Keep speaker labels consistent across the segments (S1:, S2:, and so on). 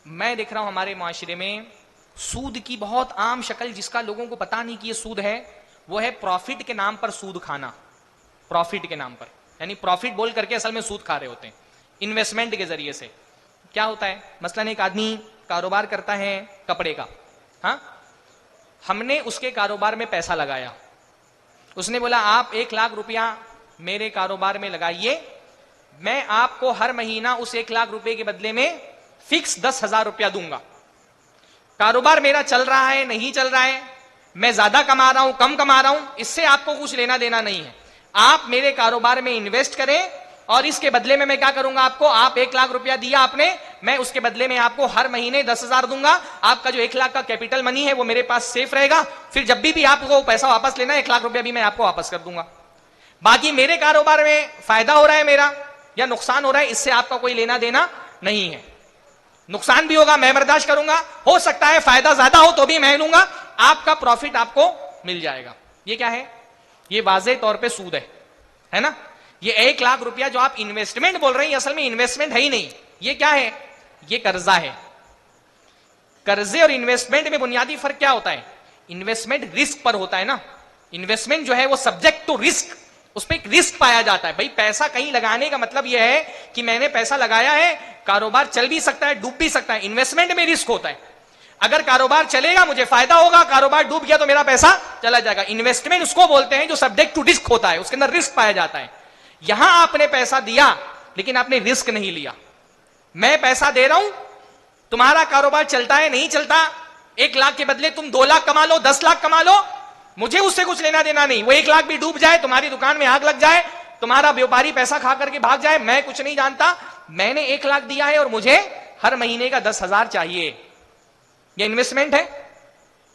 S1: मैं देख रहा हूं हमारे माशरे में सूद की बहुत आम शक्ल, जिसका लोगों को पता नहीं कि ये सूद है, वो है प्रॉफिट के नाम पर सूद खाना। प्रॉफिट के नाम पर, यानी प्रॉफिट बोल करके असल में सूद खा रहे होते हैं इन्वेस्टमेंट के जरिए से। क्या होता है, मसलन एक आदमी कारोबार करता है कपड़े का, हाँ, हमने उसके कारोबार में पैसा लगाया, उसने बोला आप 1 लाख रुपया मेरे कारोबार में लगाइए, मैं आपको हर महीना उस 1 लाख रुपए के बदले में फिक्स 10,000 रुपया दूंगा। कारोबार मेरा चल रहा है नहीं चल रहा है, मैं ज्यादा कमा रहा हूं कम कमा रहा हूं, इससे आपको कुछ लेना देना नहीं है। आप मेरे कारोबार में इन्वेस्ट करें और इसके बदले में मैं क्या करूंगा, आपको, आप 1 लाख रुपया दिया आपने, मैं उसके बदले में आपको हर महीने 10,000 दूंगा। आपका जो 1 लाख का कैपिटल मनी है वो मेरे पास सेफ रहेगा, फिर जब भी आपको पैसा वापस लेना है 1 लाख रुपया भी मैं आपको वापस कर दूंगा। बाकी मेरे कारोबार में फायदा हो रहा है मेरा या नुकसान हो रहा है, इससे आपका कोई लेना देना नहीं है। नुकसान भी होगा मैं बर्दाश्त करूंगा, हो सकता है फायदा ज्यादा हो तो भी मैं लूंगा, आपका प्रॉफिट आपको मिल जाएगा। ये क्या है, ये वाज़े तौर पे सूद है ना। ये 1 लाख रुपया जो आप इन्वेस्टमेंट बोल रहे हैं, असल में इन्वेस्टमेंट है ही नहीं, ये क्या है, ये कर्जा है। कर्जे और इन्वेस्टमेंट में बुनियादी फर्क क्या होता है, इन्वेस्टमेंट रिस्क पर होता है ना, इन्वेस्टमेंट जो है वो सब्जेक्ट टू रिस्क, उसमें एक रिस्क पाया जाता है। भाई पैसा कहीं लगाने का मतलब यह है कि मैंने पैसा लगाया है, कारोबार चल भी सकता है डूब भी सकता है, इन्वेस्टमेंट में रिस्क होता है। अगर कारोबार चलेगा मुझे फायदा होगा, कारोबार डूब गया तो मेरा पैसा चला जाएगा। इन्वेस्टमेंट उसको बोलते हैं जो सब्जेक्ट टू रिस्क होता है, उसके अंदर रिस्क पाया जाता है। यहां आपने पैसा दिया लेकिन आपने रिस्क नहीं लिया। मैं पैसा दे रहा हूं, तुम्हारा कारोबार चलता है नहीं चलता, 1 लाख के बदले तुम 2 लाख कमा लो 10 लाख कमा लो, मुझे उससे कुछ लेना देना नहीं। वो 1 लाख भी डूब जाए, तुम्हारी दुकान में आग लग जाए, तुम्हारा व्यापारी पैसा खा करके भाग जाए, मैं कुछ नहीं जानता। मैंने 1 लाख दिया है और मुझे हर महीने का 10,000 चाहिए। ये इन्वेस्टमेंट है,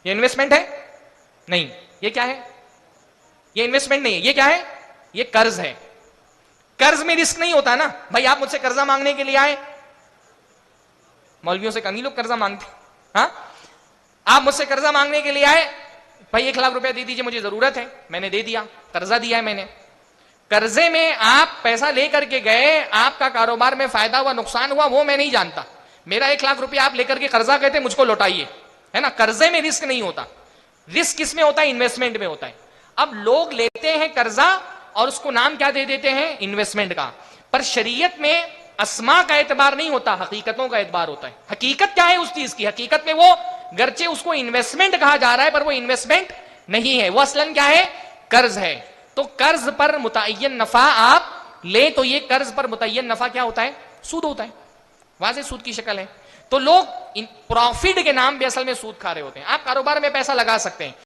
S1: ये इन्वेस्टमेंट है नहीं, ये क्या है, ये इन्वेस्टमेंट नहीं है, ये क्या है, ये कर्ज है। कर्ज में रिस्क नहीं होता ना। भाई आप मुझसे कर्जा मांगने के लिए आए, मौलवियों से कम ही लोग कर्जा मांगते, हाँ, आप मुझसे कर्जा मांगने के लिए आए, भाई 1 लाख रुपया दे दीजिए मुझे जरूरत है, मैंने दे दिया, कर्जा दिया है मैंने। कर्जे में आप पैसा लेकर के गए, आपका कारोबार में फायदा हुआ नुकसान हुआ वो मैं नहीं जानता, मेरा 1 लाख रुपया आप लेकर के कर्जा कहते मुझको लौटाइए, है ना। कर्जे में रिस्क नहीं होता, रिस्क किस में होता है, इन्वेस्टमेंट में होता है। अब लोग लेते हैं कर्जा और उसको नाम क्या दे देते हैं, इन्वेस्टमेंट का। पर शरीयत में अस्मा का एतबार नहीं होता, हकीकतों का एतबार होता है। हकीकत क्या है उस चीज की, हकीकत में वो गर्चे उसको इन्वेस्टमेंट कहा जा रहा है पर वो इन्वेस्टमेंट नहीं है, वो असलन क्या है, कर्ज है। तो कर्ज पर मुतय्यन नफा आप ले तो ये कर्ज पर मुतय्यन नफा क्या होता है, सूद होता है, वाज़े सूद की शक्ल है। तो लोग प्रॉफिट के नाम पे असल में सूद खा रहे होते हैं। आप कारोबार में पैसा लगा सकते हैं,